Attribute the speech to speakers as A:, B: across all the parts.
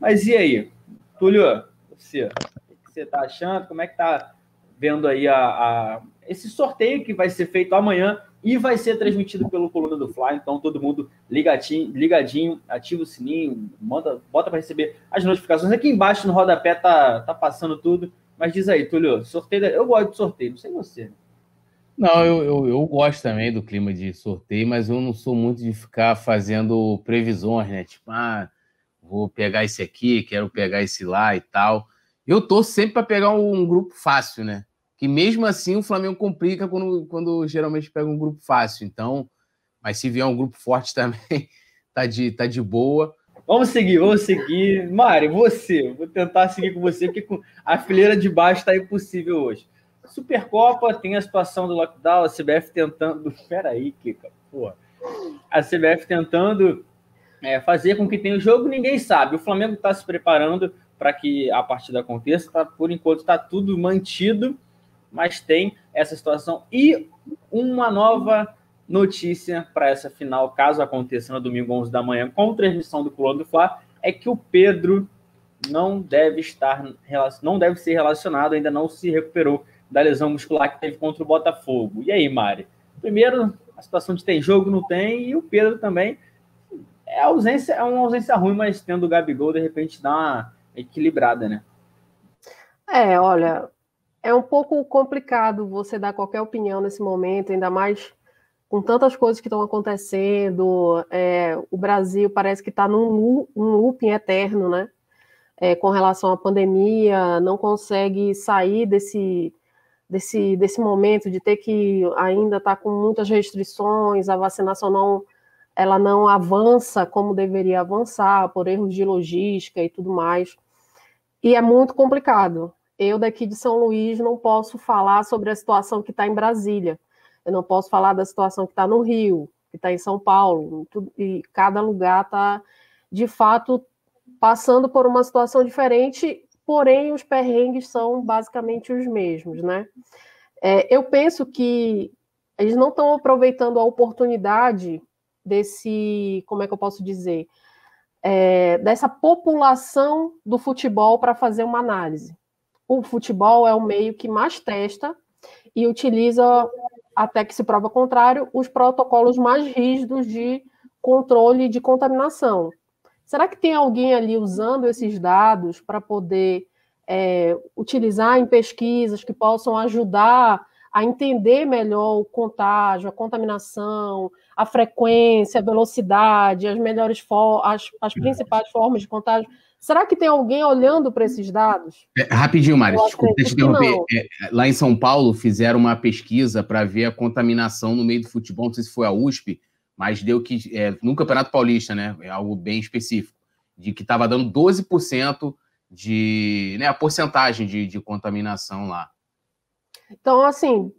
A: Mas e aí, Túlio, o que você está achando? Como é que está vendo aí esse sorteio que vai ser feito amanhã e vai ser transmitido pelo Coluna do Fla? Então, todo mundo ligadinho, ativa o sininho, bota para receber as notificações. Aqui embaixo no rodapé tá passando tudo. Mas diz aí, Túlio, sorteio, eu gosto de sorteio, não sei você.
B: Não, eu gosto também do clima de sorteio, mas eu não sou muito de ficar fazendo previsões, né? Tipo, vou pegar esse aqui, quero pegar esse lá e tal. Eu torço sempre para pegar um grupo fácil, né? Que mesmo assim o Flamengo complica quando geralmente pega um grupo fácil. Então, mas se vier um grupo forte também, tá de boa.
A: Vamos seguir. Mari, você, vou tentar seguir com você, porque a fileira de baixo está impossível hoje. Supercopa, tem a situação do lockdown, a CBF tentando. Peraí, Kika, porra. A CBF tentando fazer com que tenha o jogo, ninguém sabe. O Flamengo está se preparando para que a partida aconteça, por enquanto está tudo mantido, mas tem essa situação. E uma nova notícia para essa final, caso aconteça no domingo 11 da manhã, com transmissão do Coluna do Fla, é que o Pedro não deve ser relacionado, ainda não se recuperou da lesão muscular que teve contra o Botafogo. E aí, Mari? Primeiro, a situação de tem jogo, não tem, e o Pedro também é uma ausência ruim, mas tendo o Gabigol, de repente dá uma equilibrada, né?
C: Olha, é um pouco complicado você dar qualquer opinião nesse momento, ainda mais com tantas coisas que estão acontecendo. O Brasil parece que está num looping eterno, né? Com relação à pandemia, não consegue sair desse momento de ter que ainda estar com muitas restrições, a vacinação ela não avança como deveria avançar, por erros de logística e tudo mais. E é muito complicado. Eu, daqui de São Luís, não posso falar sobre a situação que está em Brasília. Eu não posso falar da situação que está no Rio, que está em São Paulo. E cada lugar está, de fato, passando por uma situação diferente, porém os perrengues são basicamente os mesmos, né? Eu penso que eles não estão aproveitando a oportunidade como é que eu posso dizer, dessa população do futebol para fazer uma análise. O futebol é o meio que mais testa e utiliza, até que se prova contrário, os protocolos mais rígidos de controle de contaminação. Será que tem alguém ali usando esses dados para poder utilizar em pesquisas que possam ajudar a entender melhor o contágio, a contaminação, a frequência, a velocidade, as principais formas de contágio? Será que tem alguém olhando para esses dados?
B: Rapidinho, Mari, desculpa te interromper. Lá em São Paulo fizeram uma pesquisa para ver a contaminação no meio do futebol, não sei se foi a USP, mas deu que, no Campeonato Paulista, né, é algo bem específico, de que estava dando 12% a porcentagem de contaminação lá.
C: Então, assim,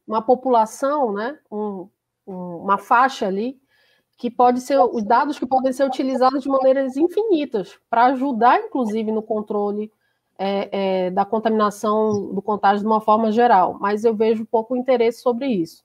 C: uma população, né, uma faixa ali, que pode ser, os dados que podem ser utilizados de maneiras infinitas, para ajudar, inclusive, no controle da contaminação, do contágio de uma forma geral. Mas eu vejo pouco interesse sobre isso.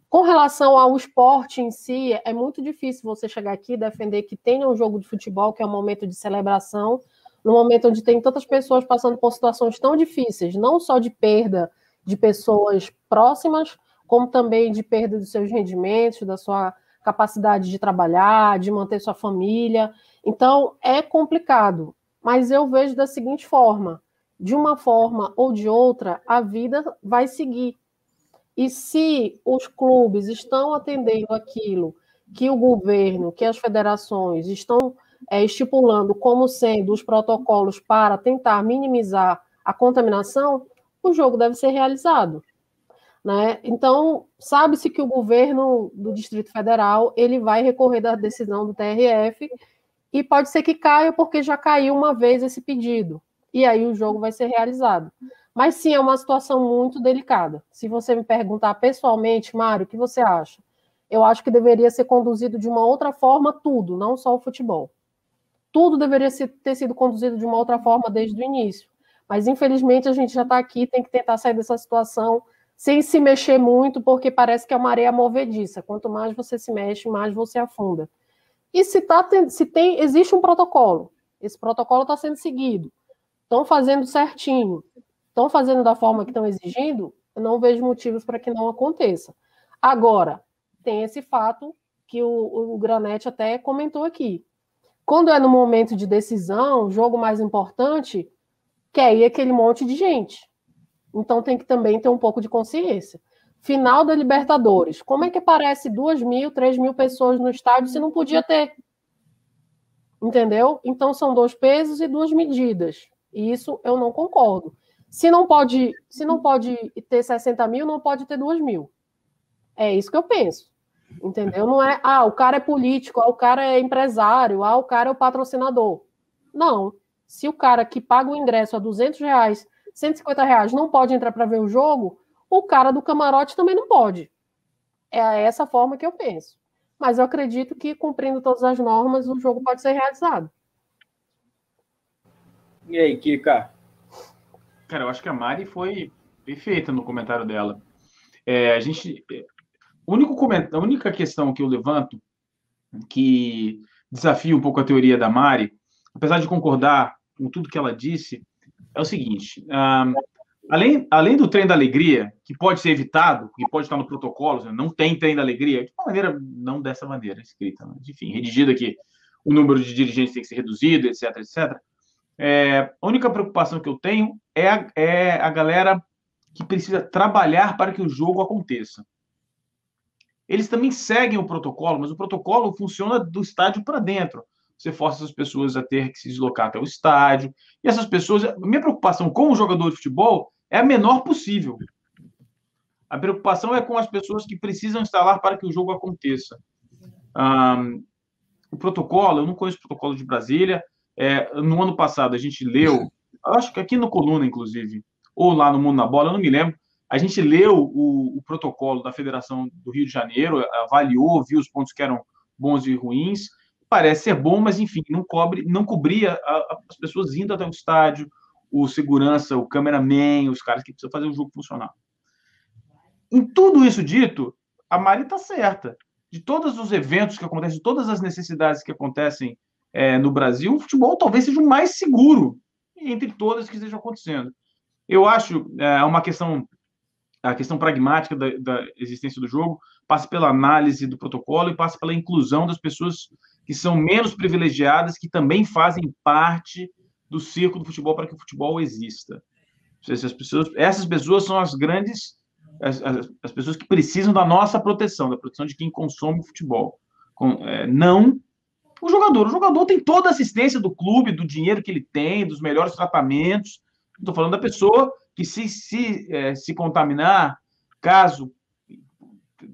C: Com relação ao esporte em si, é muito difícil você chegar aqui e defender que tenha um jogo de futebol, que é um momento de celebração, no momento onde tem tantas pessoas passando por situações tão difíceis, não só de perda de pessoas próximas, como também de perda dos seus rendimentos, da sua capacidade de trabalhar, de manter sua família. Então, é complicado. Mas eu vejo da seguinte forma: de uma forma ou de outra, a vida vai seguir. E se os clubes estão atendendo aquilo que o governo, que as federações estão estipulando como sendo os protocolos para tentar minimizar a contaminação, o jogo deve ser realizado, né? Então, sabe-se que o governo do Distrito Federal ele vai recorrer da decisão do TRF e pode ser que caia porque já caiu uma vez esse pedido. E aí o jogo vai ser realizado. Mas sim, é uma situação muito delicada. Se você me perguntar pessoalmente, Mário, o que você acha? Eu acho que deveria ser conduzido de uma outra forma tudo, não só o futebol. Tudo deveria ter sido conduzido de uma outra forma desde o início. Mas, infelizmente, a gente já está aqui, tem que tentar sair dessa situação sem se mexer muito, porque parece que é uma areia movediça. Quanto mais você se mexe, mais você afunda. E existe um protocolo, esse protocolo está sendo seguido, estão fazendo certinho, estão fazendo da forma que estão exigindo, eu não vejo motivos para que não aconteça. Agora, tem esse fato que o Granete até comentou aqui. Quando é no momento de decisão, jogo mais importante, quer ir aquele monte de gente. Então tem que também ter um pouco de consciência. Final da Libertadores. Como é que aparece 2.000, 3.000 pessoas no estádio se não podia ter? Entendeu? Então são 2 pesos e 2 medidas. E isso eu não concordo. Se não pode ter 60.000, não pode ter 2.000. É isso que eu penso. Entendeu? Não é, o cara é político, o cara é empresário, o cara é o patrocinador. Não. Se o cara que paga o ingresso a R$200, R$150 não pode entrar para ver o jogo, o cara do camarote também não pode. É essa forma que eu penso. Mas eu acredito que, cumprindo todas as normas, o jogo pode ser realizado.
A: E aí, Kika?
D: Cara, eu acho que a Mari foi perfeita no comentário dela. A única questão que eu levanto, que desafia um pouco a teoria da Mari, apesar de concordar com tudo que ela disse, é o seguinte: além do trem da alegria, que pode ser evitado, que pode estar no protocolo, não tem trem da alegria, de uma maneira, não dessa maneira escrita, mas, enfim, redigida que o número de dirigentes tem que ser reduzido, etc, etc. A única preocupação que eu tenho é a galera que precisa trabalhar para que o jogo aconteça. Eles também seguem o protocolo, mas o protocolo funciona do estádio para dentro. Você força essas pessoas a ter que se deslocar até o estádio. E essas pessoas... Minha preocupação com o jogador de futebol é a menor possível. A preocupação é com as pessoas que precisam estar lá para que o jogo aconteça. O protocolo, eu não conheço o protocolo de Brasília. No ano passado, a gente leu, acho que aqui no Coluna, inclusive, ou lá no Mundo na Bola, eu não me lembro, a gente leu o protocolo da Federação do Rio de Janeiro, avaliou, viu os pontos que eram bons e ruins. Parece ser bom, mas, enfim, não cobria as pessoas indo até o estádio, o segurança, o cameraman, os caras que precisam fazer o jogo funcionar. Em tudo isso dito, a Mari está certa. De todos os eventos que acontecem, de todas as necessidades que acontecem no Brasil, o futebol talvez seja o mais seguro entre todas que estejam acontecendo. Eu acho a questão pragmática da existência do jogo passa pela análise do protocolo e passa pela inclusão das pessoas que são menos privilegiadas, que também fazem parte do círculo do futebol para que o futebol exista. Essas pessoas são as grandes, as pessoas que precisam da nossa proteção, da proteção de quem consome futebol. Não o jogador. O jogador tem toda a assistência do clube, do dinheiro que ele tem, dos melhores tratamentos. Estou falando da pessoa que se contaminar, caso,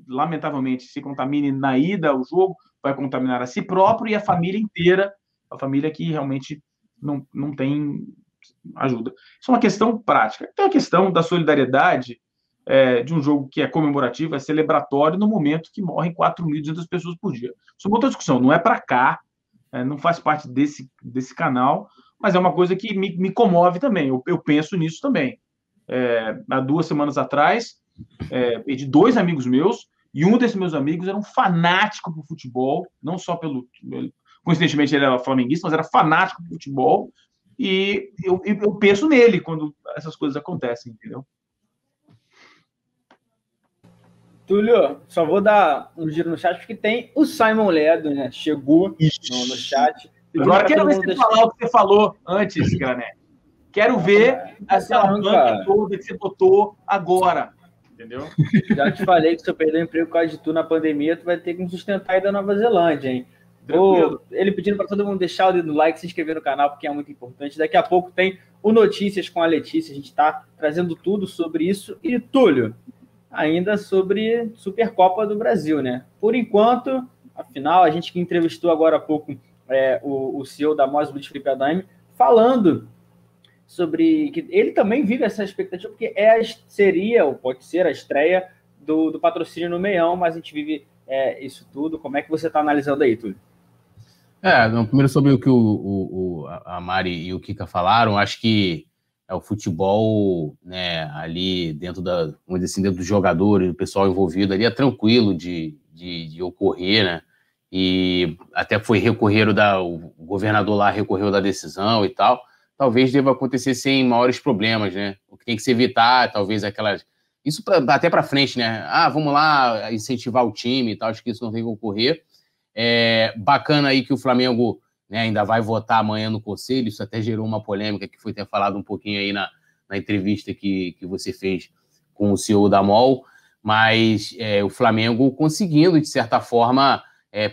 D: lamentavelmente, se contamine na ida ao jogo, vai contaminar a si próprio e a família inteira, a família que realmente não tem ajuda. Isso é uma questão prática. Tem a questão da solidariedade de um jogo que é comemorativo, é celebratório, no momento que morrem 4.200 pessoas por dia. Isso é uma outra discussão, não é para cá, não faz parte desse canal, mas é uma coisa que me comove também. Eu penso nisso também. Há 2 semanas atrás, perdi 2 amigos meus, e um desses meus amigos era um fanático por futebol, não só coincidentemente ele era flamenguista, mas era fanático por futebol, e eu penso nele quando essas coisas acontecem, entendeu?
A: Túlio, só vou dar um giro no chat, porque tem o Simon Ledo, né? Chegou no chat.
D: Agora quero ver você falar o que você falou antes, Grané. Quero ver essa banca toda que você botou agora, entendeu?
A: Já te falei que se eu perder o emprego por causa de tu na pandemia, tu vai ter que me sustentar aí da Nova Zelândia, hein? Ele pedindo para todo mundo deixar o dedo no like, se inscrever no canal, porque é muito importante. Daqui a pouco tem o Notícias com a Letícia, a gente está trazendo tudo sobre isso. E, Túlio, ainda sobre Supercopa do Brasil, né? Por enquanto, afinal, a gente que entrevistou agora há pouco o CEO da Mosblitz, Felipe Adame, falando sobre que ele também vive essa expectativa, porque seria, ou pode ser, a estreia do patrocínio no Meião, mas a gente vive isso tudo. Como é que você está analisando aí, Túlio?
B: Primeiro sobre o que a Mari e o Kika falaram, acho que o futebol, né, ali dentro dentro dos jogadores, do pessoal envolvido ali, é tranquilo de ocorrer, né? e até o governador lá recorreu da decisão e tal, talvez deva acontecer sem maiores problemas, né? O que tem que se evitar, talvez aquelas... Isso até para frente, né? Vamos lá incentivar o time e tal, acho que isso não tem que ocorrer. Bacana aí que o Flamengo, né, ainda vai votar amanhã no Conselho, isso até gerou uma polêmica que foi ter falado um pouquinho aí na entrevista que você fez com o CEO da MOL, mas o Flamengo conseguindo, de certa forma,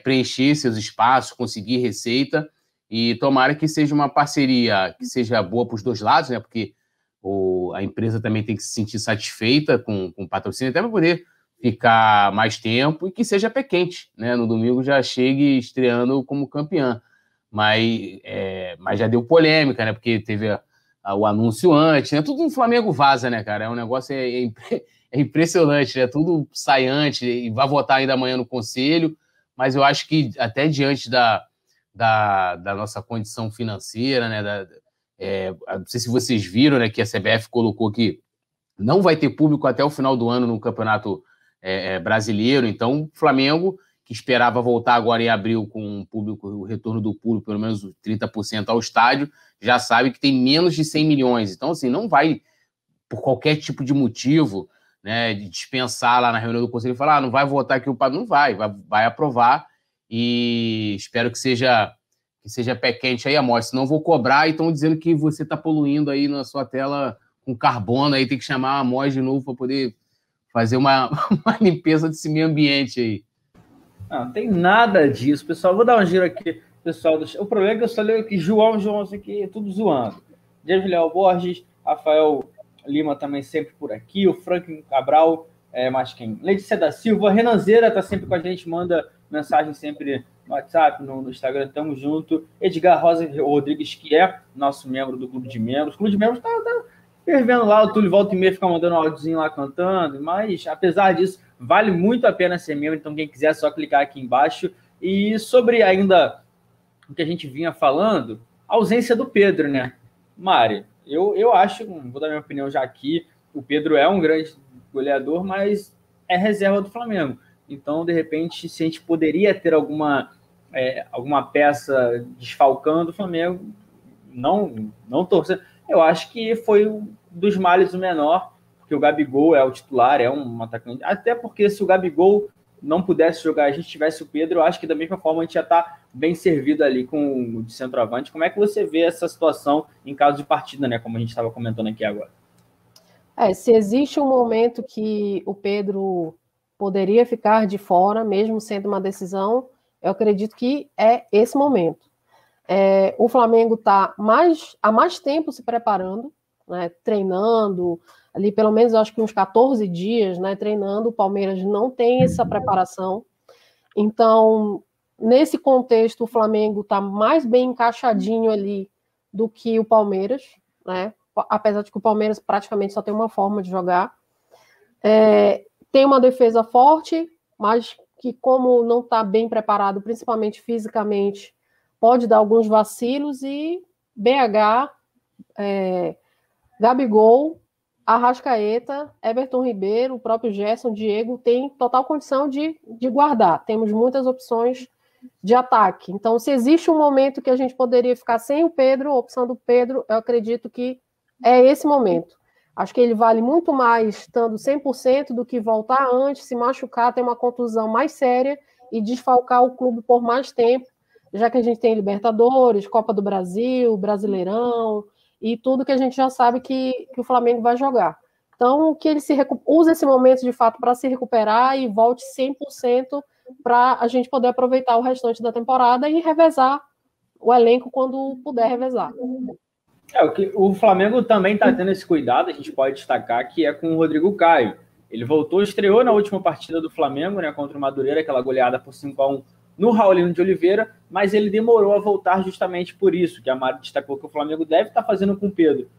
B: preencher seus espaços, conseguir receita, e tomara que seja uma parceria que seja boa para os dois lados, né? Porque a empresa também tem que se sentir satisfeita com o patrocínio, até para poder ficar mais tempo e que seja pé quente, né? No domingo já chegue estreando como campeã. Mas já deu polêmica, né? Porque teve o anúncio antes, né? Tudo no Flamengo vaza, né, cara? É um negócio impressionante, né? Tudo sai antes e vai votar ainda amanhã no Conselho, mas eu acho que até diante da nossa condição financeira, né? Não sei se vocês viram, né, que a CBF colocou que não vai ter público até o final do ano no Campeonato Brasileiro. Então, o Flamengo, que esperava voltar agora em abril com o retorno do público, pelo menos 30% ao estádio, já sabe que tem menos de 100 milhões. Então, assim, não vai, por qualquer tipo de motivo, né, de dispensar lá na reunião do Conselho e falar, não vai votar aqui o padrão, não vai aprovar, e espero que seja pé quente aí, Amor, senão vou cobrar e estão dizendo que você está poluindo aí na sua tela com carbono, aí tem que chamar a Amor de novo para poder fazer uma limpeza desse meio ambiente aí.
A: Não tem nada disso, pessoal. Vou dar um giro aqui, pessoal. O problema é que eu só leio aqui João, isso aqui, tudo zoando. David Léo Borges, Rafael Lima também sempre por aqui, o Franklin Cabral, mais quem? Letícia da Silva, Renanzeira tá sempre com a gente, manda mensagem sempre no WhatsApp, no Instagram, tamo junto. Edgar Rosa Rodrigues, que é nosso membro do Clube de Membros. O Clube de Membros tá fervendo lá, o Túlio volta e meia fica mandando um áudiozinho lá cantando, mas apesar disso, vale muito a pena ser membro, então quem quiser é só clicar aqui embaixo. E sobre ainda o que a gente vinha falando, a ausência do Pedro, né? Mari, eu acho, vou dar minha opinião já aqui, o Pedro é um grande goleador, mas é reserva do Flamengo. Então, de repente, se a gente poderia ter alguma peça desfalcando o Flamengo, não torcendo, eu acho que foi dos males o menor, porque o Gabigol é o titular, é um atacante. Até porque se o Gabigol não pudesse jogar, a gente tivesse o Pedro, eu acho que da mesma forma a gente já está bem servido ali com o de centroavante. Como é que você vê essa situação em caso de partida, né? Como a gente estava comentando aqui agora.
C: Se existe um momento que o Pedro poderia ficar de fora, mesmo sendo uma decisão, eu acredito que é esse momento. O Flamengo está há mais tempo se preparando, né, treinando, ali pelo menos acho que uns 14 dias, né, treinando. O Palmeiras não tem essa preparação. Então, nesse contexto, o Flamengo está mais bem encaixadinho ali do que o Palmeiras, né, apesar de que o Palmeiras praticamente só tem uma forma de jogar. Tem uma defesa forte, mas que, como não está bem preparado, principalmente fisicamente, pode dar alguns vacilos. E BH, Gabigol, Arrascaeta, Everton Ribeiro, o próprio Gerson, Diego, tem total condição de guardar. Temos muitas opções de ataque. Então, se existe um momento que a gente poderia ficar sem o Pedro, a opção do Pedro, eu acredito que é esse momento. Acho que ele vale muito mais estando 100% do que voltar antes, se machucar, ter uma contusão mais séria e desfalcar o clube por mais tempo, já que a gente tem Libertadores, Copa do Brasil, Brasileirão e tudo que a gente já sabe que o Flamengo vai jogar. Então, que ele use esse momento de fato para se recuperar e volte 100% para a gente poder aproveitar o restante da temporada e revezar o elenco quando puder revezar.
A: O Flamengo também está tendo esse cuidado, a gente pode destacar, que é com o Rodrigo Caio. Ele voltou, estreou na última partida do Flamengo, né, contra o Madureira, aquela goleada por 5-1 no Raulino de Oliveira, mas ele demorou a voltar justamente por isso, que a Mari destacou que o Flamengo deve estar fazendo com o Pedro